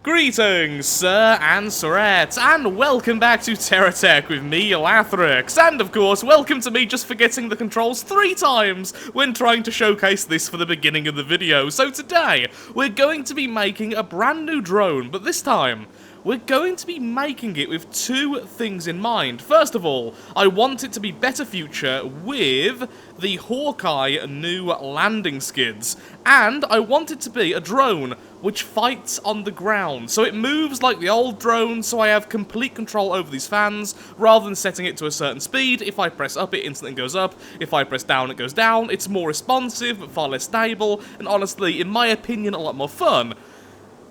Greetings, sir and sirettes, and welcome back to Terratech with me, Lathrix, and of course, welcome to me just forgetting the controls 3 times when trying to showcase this for the beginning of the video. So today, we're going to be making a brand new drone, but this time, we're going to be making it with 2 things in mind. First of all, I want it to be better future with the Hawkeye new landing skids, and I want it to be a drone which fights on the ground. So it moves like the old drone, so I have complete control over these fans, rather than setting it to a certain speed. If I press up, it instantly goes up. If I press down, it goes down. It's more responsive, but far less stable, and honestly, in my opinion, a lot more fun.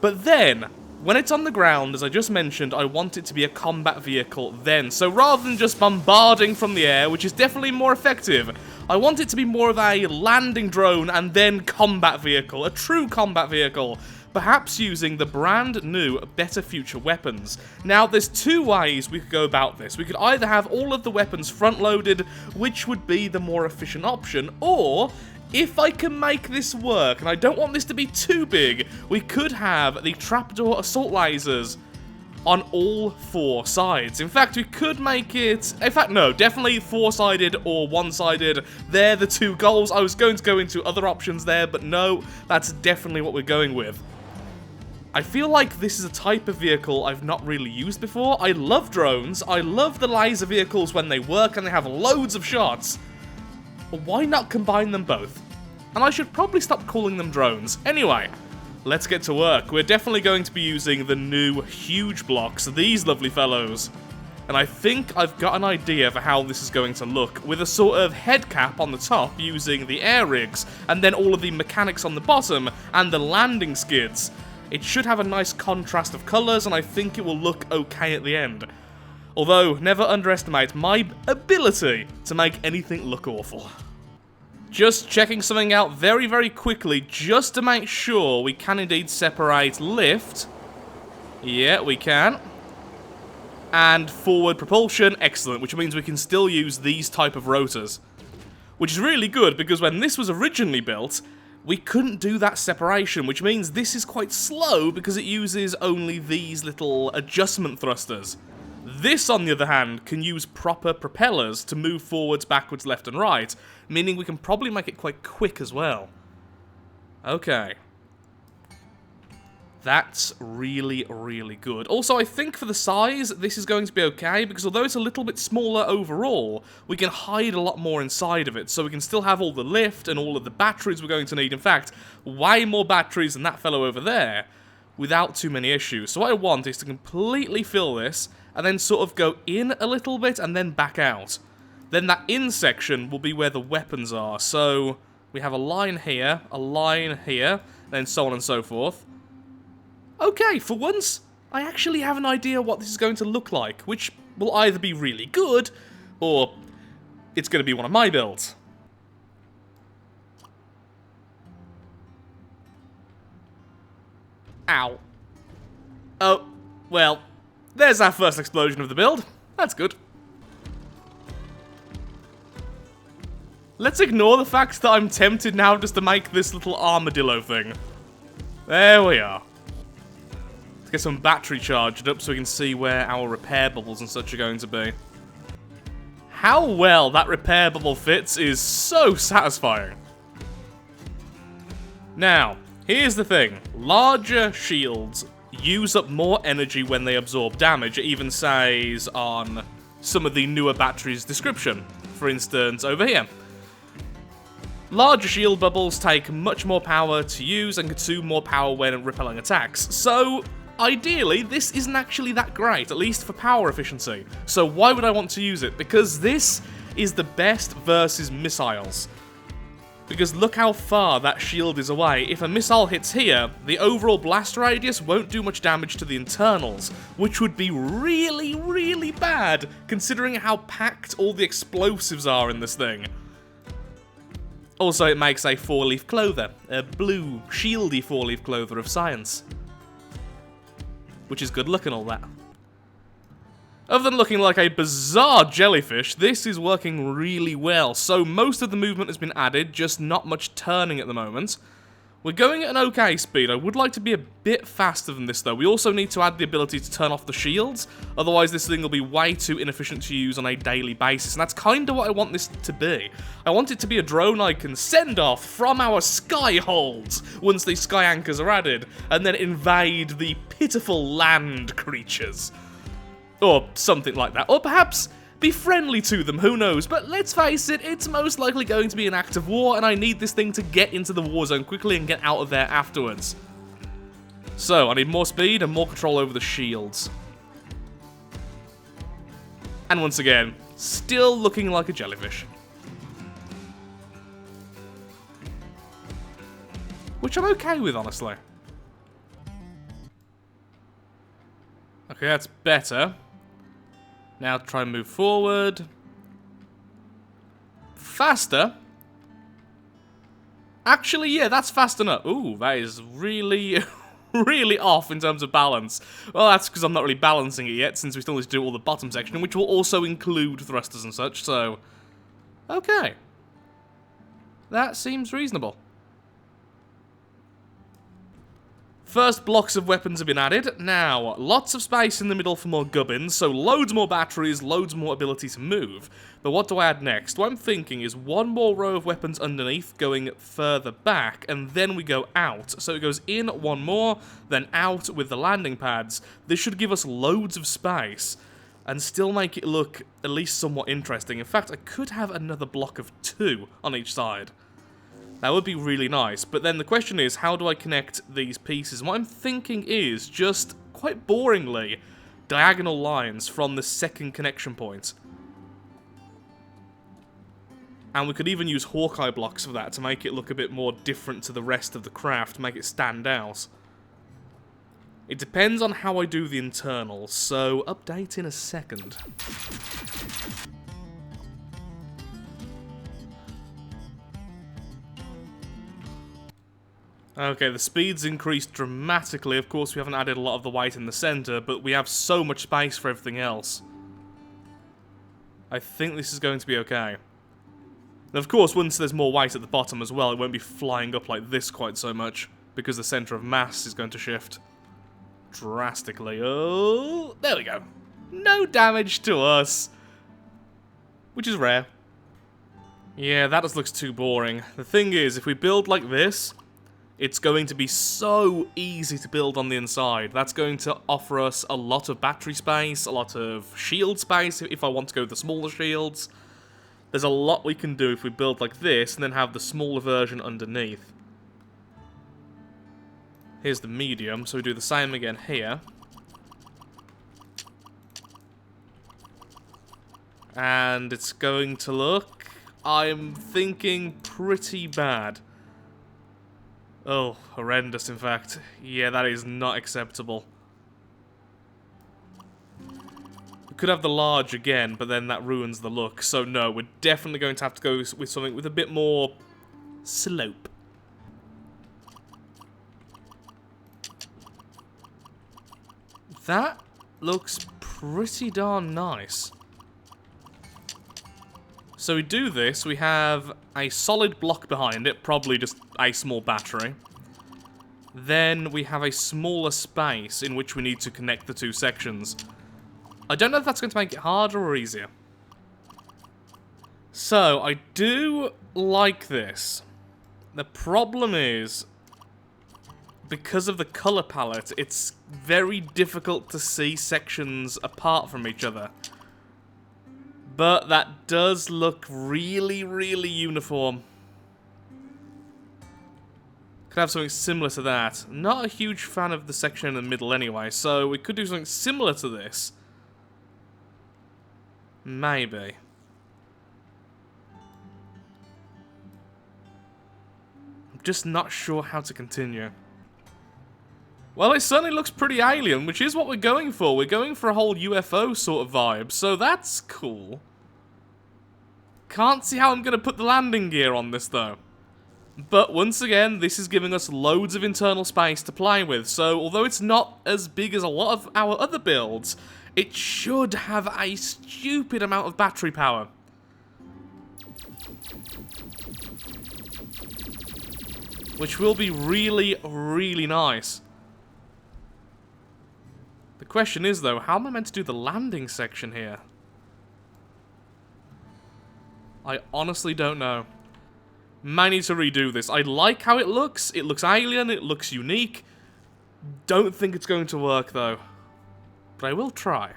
But then, when it's on the ground, as I just mentioned, I want it to be a combat vehicle then. So rather than just bombarding from the air, which is definitely more effective, I want it to be more of a landing drone and then combat vehicle, a true combat vehicle, perhaps using the brand new better future weapons. Now, there's 2 ways we could go about this. We could either have all of the weapons front-loaded, which would be the more efficient option, or if I can make this work, and I don't want this to be too big, we could have the trapdoor assault lasers on all 4 sides. In fact, we could make it... In fact, no, definitely 4-sided or 1-sided. They're the 2 goals. I was going to go into other options there, but no, that's definitely what we're going with. I feel like this is a type of vehicle I've not really used before. I love drones. I love the laser vehicles when they work and they have loads of shots. But why not combine them both? And I should probably stop calling them drones. Anyway, let's get to work. We're definitely going to be using the new huge blocks, these lovely fellows. And I think I've got an idea for how this is going to look, with a sort of head cap on the top using the air rigs, and then all of the mechanics on the bottom, and the landing skids. It should have a nice contrast of colours, and I think it will look okay at the end. Although, never underestimate my ability to make anything look awful. Just checking something out very, very quickly, just to make sure we can indeed separate lift. Yeah, we can. And forward propulsion, excellent, which means we can still use these type of rotors. Which is really good, because when this was originally built, we couldn't do that separation, which means this is quite slow because it uses only these little adjustment thrusters. This, on the other hand, can use proper propellers to move forwards, backwards, left and right, meaning we can probably make it quite quick as well. Okay. That's really, really good. Also, I think for the size, this is going to be okay, because although it's a little bit smaller overall, we can hide a lot more inside of it, so we can still have all the lift and all of the batteries we're going to need. In fact, way more batteries than that fellow over there, without too many issues. So what I want is to completely fill this, and then sort of go in a little bit, and then back out. Then that in section will be where the weapons are. So, we have a line here, then so on and so forth. Okay, for once, I actually have an idea what this is going to look like, which will either be really good, or it's going to be one of my builds. Ow. Oh, well, there's our first explosion of the build. That's good. Let's ignore the fact that I'm tempted now just to make this little armadillo thing. There we are. Let's get some battery charged up so we can see where our repair bubbles and such are going to be. How well that repair bubble fits is so satisfying. Now, here's the thing. Larger shields use up more energy when they absorb damage. It even says on some of the newer batteries' description. For instance, over here. Larger shield bubbles take much more power to use and consume more power when repelling attacks. So, ideally, this isn't actually that great, at least for power efficiency. So why would I want to use it? Because this is the best versus missiles. Because look how far that shield is away. If a missile hits here, the overall blast radius won't do much damage to the internals, which would be really, really bad, considering how packed all the explosives are in this thing. Also, it makes a 4-leaf clover, a blue, shieldy 4-leaf clover of science. Which is good luck and all that. Other than looking like a bizarre jellyfish, this is working really well. So most of the movement has been added, just not much turning at the moment. We're going at an okay speed. I would like to be a bit faster than this, though. We also need to add the ability to turn off the shields. Otherwise, this thing will be way too inefficient to use on a daily basis. And that's kind of what I want this to be. I want it to be a drone I can send off from our sky holds once these sky anchors are added, and then invade the pitiful land creatures. Or something like that. Or perhaps be friendly to them, who knows? But let's face it, it's most likely going to be an act of war, and I need this thing to get into the war zone quickly and get out of there afterwards. So, I need more speed and more control over the shields. And once again, still looking like a jellyfish. Which I'm okay with, honestly. Okay, that's better. Now try and move forward. Faster? Actually, yeah, that's fast enough. Ooh, that is really, really off in terms of balance. Well, that's because I'm not really balancing it yet, since we still need to do all the bottom section, which will also include thrusters and such, so... Okay. That seems reasonable. First blocks of weapons have been added. Now, lots of space in the middle for more gubbins, so loads more batteries, loads more ability to move. But what do I add next? What I'm thinking is one more row of weapons underneath going further back, and then we go out. So it goes in one more, then out with the landing pads. This should give us loads of space, and still make it look at least somewhat interesting. In fact, I could have another block of 2 on each side. That would be really nice, but then the question is, how do I connect these pieces? And what I'm thinking is, just, quite boringly, diagonal lines from the second connection point. And we could even use Hawkeye blocks for that, to make it look a bit more different to the rest of the craft, make it stand out. It depends on how I do the internals, so update in a second. Okay, the speed's increased dramatically. Of course, we haven't added a lot of the white in the center, but we have so much space for everything else. I think this is going to be okay. And of course, once there's more white at the bottom as well, it won't be flying up like this quite so much, because the center of mass is going to shift drastically. Oh, there we go. No damage to us. Which is rare. Yeah, that just looks too boring. The thing is, if we build like this, it's going to be so easy to build on the inside. That's going to offer us a lot of battery space, a lot of shield space if I want to go with the smaller shields. There's a lot we can do if we build like this and then have the smaller version underneath. Here's the medium, so we do the same again here. And it's going to look, I'm thinking, pretty bad. Oh, horrendous, in fact. Yeah, that is not acceptable. We could have the large again, but then that ruins the look. So no, we're definitely going to have to go with something with a bit more slope. That looks pretty darn nice. So we do this, we have a solid block behind it, probably just a small battery. Then we have a smaller space in which we need to connect the 2 sections. I don't know if that's going to make it harder or easier. So, I do like this. The problem is, because of the color palette, it's very difficult to see sections apart from each other. But that does look really, really uniform. Could have something similar to that. Not a huge fan of the section in the middle anyway, so we could do something similar to this. Maybe. I'm just not sure how to continue. Well, it certainly looks pretty alien, which is what we're going for. We're going for a whole UFO sort of vibe, so that's cool. Can't see how I'm going to put the landing gear on this, though. But once again, this is giving us loads of internal space to play with, so although it's not as big as a lot of our other builds, it should have a stupid amount of battery power. which will be really, really nice. The question is, though, how am I meant to do the landing section here? I honestly don't know. Might need to redo this. I like how it looks. It looks alien. It looks unique. Don't think it's going to work, though. But I will try.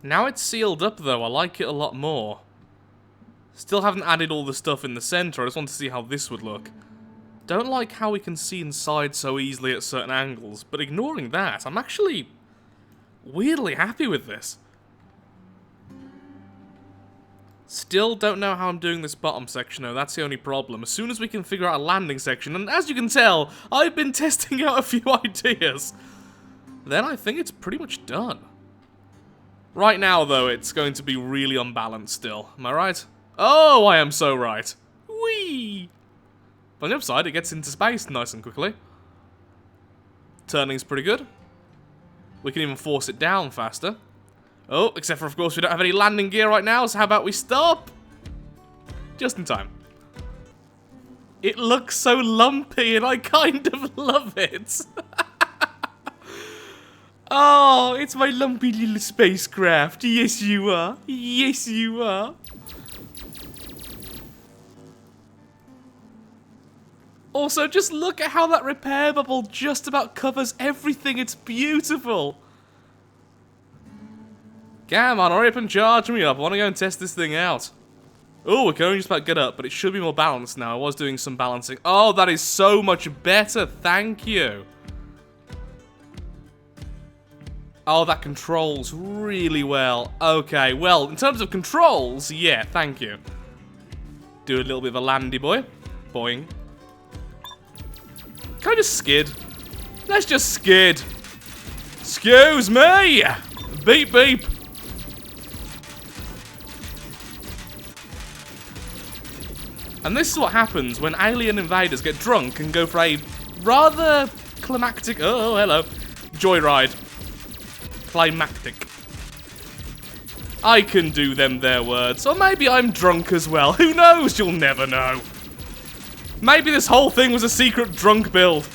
Now it's sealed up, though, I like it a lot more. Still haven't added all the stuff in the center. I just want to see how this would look. Don't like how we can see inside so easily at certain angles, but ignoring that, I'm actually weirdly happy with this. Still don't know how I'm doing this bottom section, though. That's the only problem. As soon as we can figure out a landing section, and as you can tell, I've been testing out a few ideas, then I think it's pretty much done. Right now, though, it's going to be really unbalanced still. Am I right? Oh, I am so right. Whee! On the upside, it gets into space nice and quickly. Turning's pretty good. We can even force it down faster. Oh, except for, of course, we don't have any landing gear right now, so how about we stop? Just in time. It looks so lumpy, and I kind of love it. Oh, it's my lumpy little spacecraft. Yes, you are. Yes, you are. Also, just look at how that repair bubble just about covers everything. It's beautiful. Come on, hurry up and charge me up. I want to go and test this thing out. Oh, we can only just about get up, but it should be more balanced now. I was doing some balancing. Oh, that is so much better. Thank you. Oh, that controls really well. Okay, well, in terms of controls, yeah, thank you. Do a little bit of a landy boy. Boing. Can I just skid? Let's just skid. Excuse me! Beep, beep. And this is what happens when alien invaders get drunk and go for a rather climactic, oh, hello, joyride. Climactic. I can do them their words, or maybe I'm drunk as well. Who knows? You'll never know. Maybe this whole thing was a secret drunk build.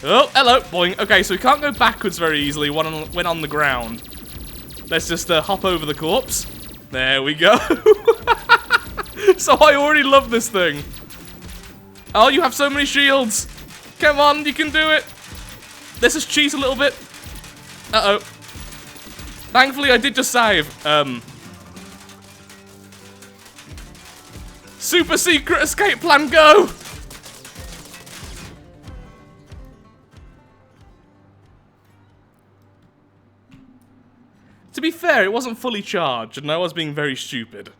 Oh, hello, boing. Okay, so we can't go backwards very easily when on the ground. Let's just hop over the corpse. There we go. So I already love this thing. Oh, you have so many shields. Come on, you can do it. Let's just cheat a little bit. Uh-oh. Thankfully, I did just save. Super secret escape plan, go! To be fair, it wasn't fully charged, and I was being very stupid.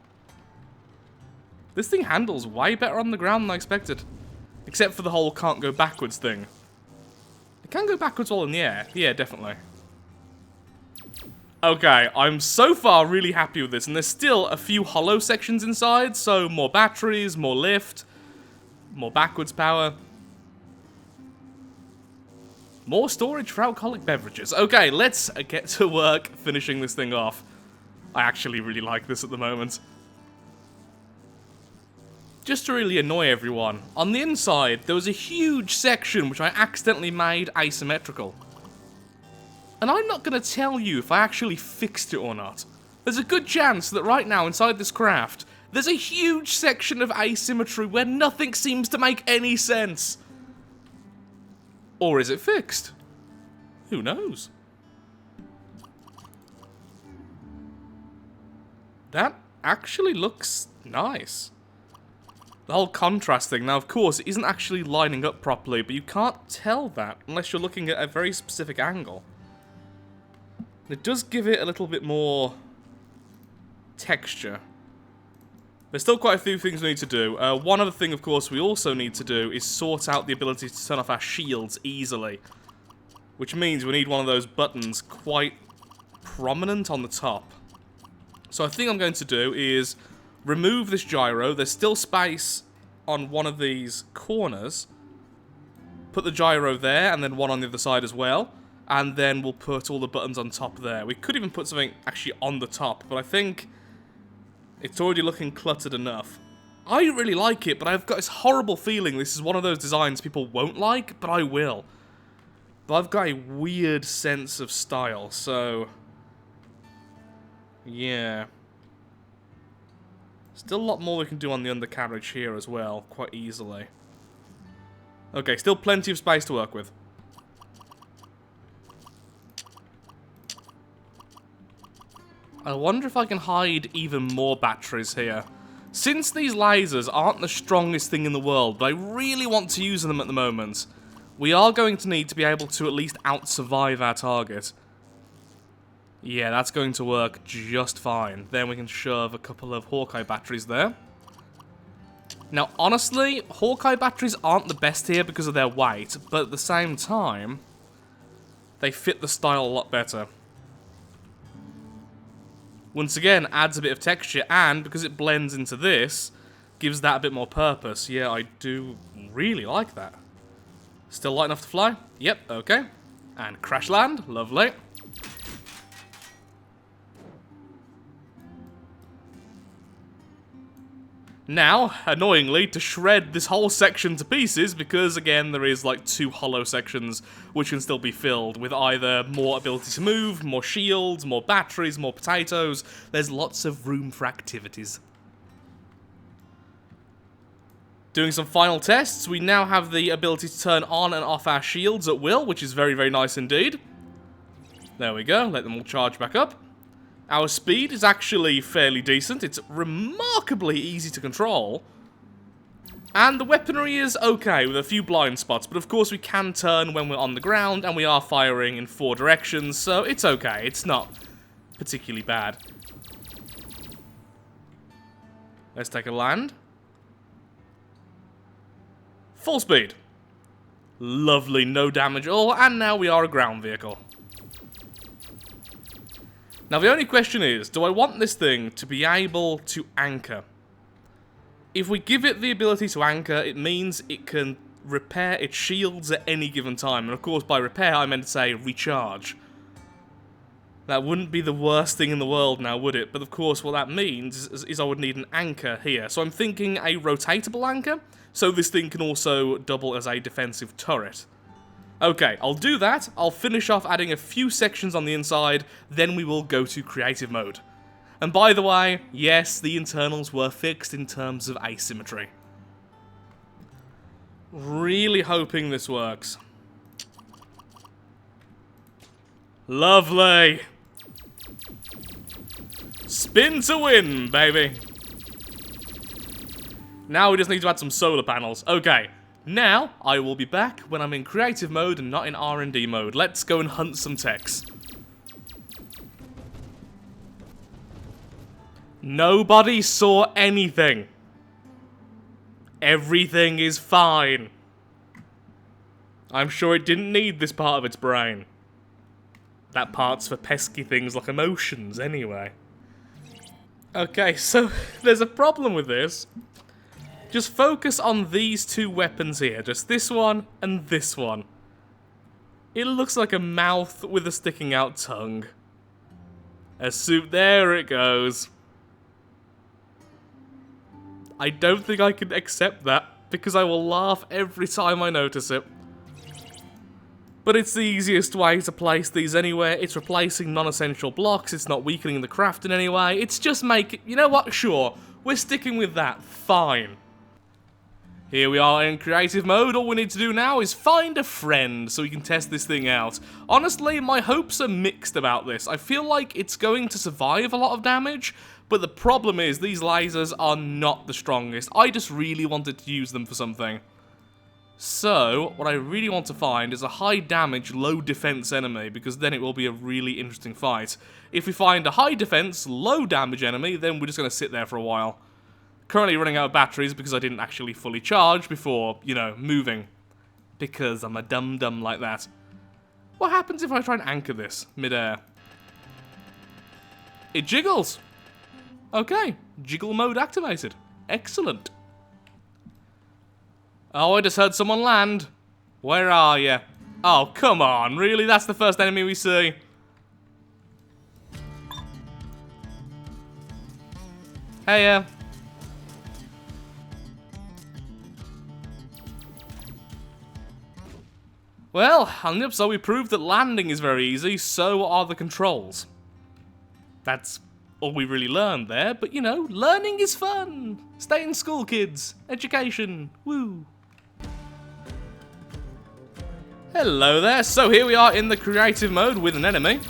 This thing handles way better on the ground than I expected. Except for the whole can't go backwards thing. It can go backwards while in the air. Yeah, definitely. Okay, I'm so far really happy with this, and there's still a few hollow sections inside, so more batteries, more lift, more backwards power. More storage for alcoholic beverages. Okay, let's get to work finishing this thing off. I actually really like this at the moment. Just to really annoy everyone, on the inside, there was a huge section which I accidentally made asymmetrical. And I'm not going to tell you if I actually fixed it or not. There's a good chance that right now inside this craft, there's a huge section of asymmetry where nothing seems to make any sense. Or is it fixed? Who knows? That actually looks nice. The whole contrast thing. Now, of course, it isn't actually lining up properly, but you can't tell that unless you're looking at a very specific angle. It does give it a little bit more texture. There's still quite a few things we need to do. One other thing, of course, we also need to do is sort out the ability to turn off our shields easily. Which means we need one of those buttons quite prominent on the top. So I think I'm going to do is remove this gyro. There's still space on one of these corners. Put the gyro there, and then one on the other side as well. And then we'll put all the buttons on top there. We could even put something actually on the top, but I think it's already looking cluttered enough. I really like it, but I've got this horrible feeling this is one of those designs people won't like, but I will. But I've got a weird sense of style, so... yeah. Still a lot more we can do on the undercarriage here as well, quite easily. Okay, still plenty of space to work with. I wonder if I can hide even more batteries here. Since these lasers aren't the strongest thing in the world, but I really want to use them at the moment, we are going to need to be able to at least out-survive our target. Yeah, that's going to work just fine. Then we can shove a couple of Hawkeye batteries there. Now, honestly, Hawkeye batteries aren't the best here because of their weight, but at the same time, they fit the style a lot better. Once again, adds a bit of texture, and because it blends into this, gives that a bit more purpose. Yeah, I do really like that. Still light enough to fly? Yep, okay. And crash land, lovely. Now, annoyingly, to shred this whole section to pieces, because again, there is like 2 hollow sections which can still be filled with either more ability to move, more shields, more batteries, more potatoes. There's lots of room for activities. Doing some final tests, we now have the ability to turn on and off our shields at will, which is very, very nice indeed. There we go, let them all charge back up. Our speed is actually fairly decent. It's remarkably easy to control. And the weaponry is okay, with a few blind spots. But of course we can turn when we're on the ground, and we are firing in 4 directions, so it's okay. It's not particularly bad. Let's take a land. Full speed. Lovely, no damage at all, and now we are a ground vehicle. Now the only question is, do I want this thing to be able to anchor? If we give it the ability to anchor, it means it can repair its shields at any given time. And of course by repair I meant to say recharge. That wouldn't be the worst thing in the world now, would it? But of course what that means is I would need an anchor here. So I'm thinking a rotatable anchor, so this thing can also double as a defensive turret. Okay, I'll do that. I'll finish off adding a few sections on the inside, then we will go to creative mode. And by the way, yes, the internals were fixed in terms of asymmetry. Really hoping this works. Lovely! Spin to win, baby! Now we just need to add some solar panels. Okay. Now, I will be back when I'm in creative mode and not in R&D mode. Let's go and hunt some techs. Nobody saw anything. Everything is fine. I'm sure it didn't need this part of its brain. That part's for pesky things like emotions, anyway. Okay, so there's a problem with this. Just focus on these 2 weapons here, just this one and this one. It looks like a mouth with a sticking out tongue. There it goes. I don't think I can accept that, because I will laugh every time I notice it. But it's the easiest way to place these anywhere. It's replacing non-essential blocks, it's not weakening the craft in any way, it's just making... You know what? Sure, we're sticking with that, fine. Here we are in creative mode. All we need to do now is find a friend so we can test this thing out. Honestly, my hopes are mixed about this. I feel like it's going to survive a lot of damage, but the problem is these lasers are not the strongest. I just really wanted to use them for something. So, what I really want to find is a high damage, low defense enemy, because then it will be a really interesting fight. If we find a high defense, low damage enemy, then we're just going to sit there for a while. Currently running out of batteries because I didn't actually fully charge before, you know, moving. Because I'm a dum-dum like that. What happens if I try and anchor this mid-air? It jiggles! Okay, jiggle mode activated. Excellent. Oh, I just heard someone land. Where are you? Oh, come on, really? That's the first enemy we see? Hey, Well, on the upside, we proved that landing is very easy, so are the controls. That's all we really learned there, but you know, learning is fun! Stay in school, kids! Education! Woo! Hello there, so here we are in the creative mode with an enemy.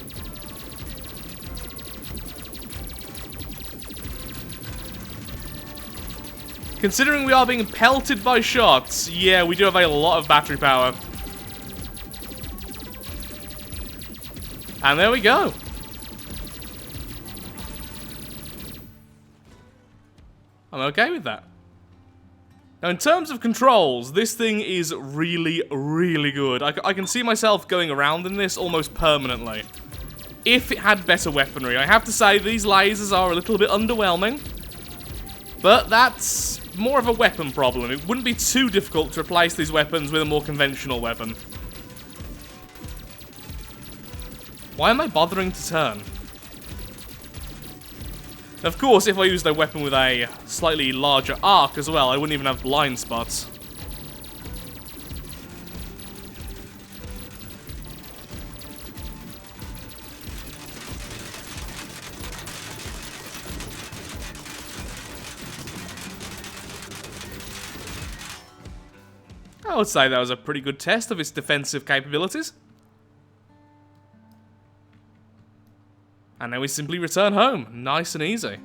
Considering we are being pelted by shots, yeah, we do have a lot of battery power. And there we go. I'm okay with that. Now, in terms of controls, this thing is really, really good. I can see myself going around in this almost permanently. If it had better weaponry. I have to say, these lasers are a little bit underwhelming. But that's more of a weapon problem. It wouldn't be too difficult to replace these weapons with a more conventional weapon. Why am I bothering to turn? Of course, if I used a weapon with a slightly larger arc as well, I wouldn't even have blind spots. I would say that was a pretty good test of its defensive capabilities. And now we simply return home. Nice and easy.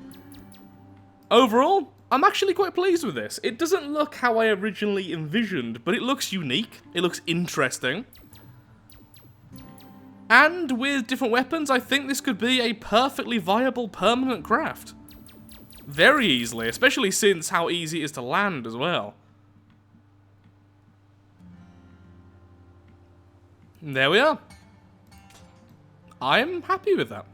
Overall, I'm actually quite pleased with this. It doesn't look how I originally envisioned, but it looks unique. It looks interesting. And with different weapons, I think this could be a perfectly viable permanent craft. Very easily, especially since how easy it is to land as well. And there we are. I'm happy with that.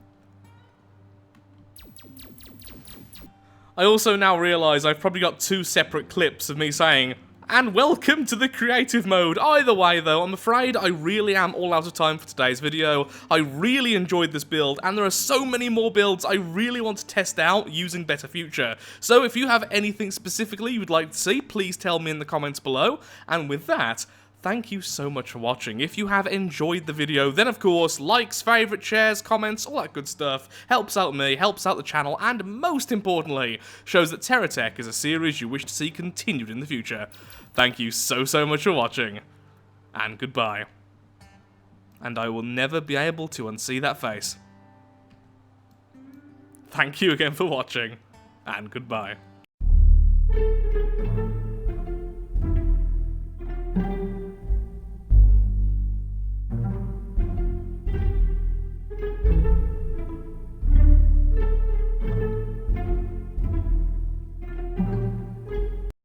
I also now realise I've probably got 2 separate clips of me saying, and welcome to the creative mode. Either way though, I'm afraid I really am all out of time for today's video. I really enjoyed this build, and there are so many more builds I really want to test out using Better Future. So if you have anything specifically you would like to see, please tell me in the comments below. And with that, thank you so much for watching. If you have enjoyed the video, then of course, likes, favourite, shares, comments, all that good stuff helps out me, helps out the channel, and most importantly, shows that Terratech is a series you wish to see continued in the future. Thank you so much for watching, and goodbye. And I will never be able to unsee that face. Thank you again for watching, and goodbye.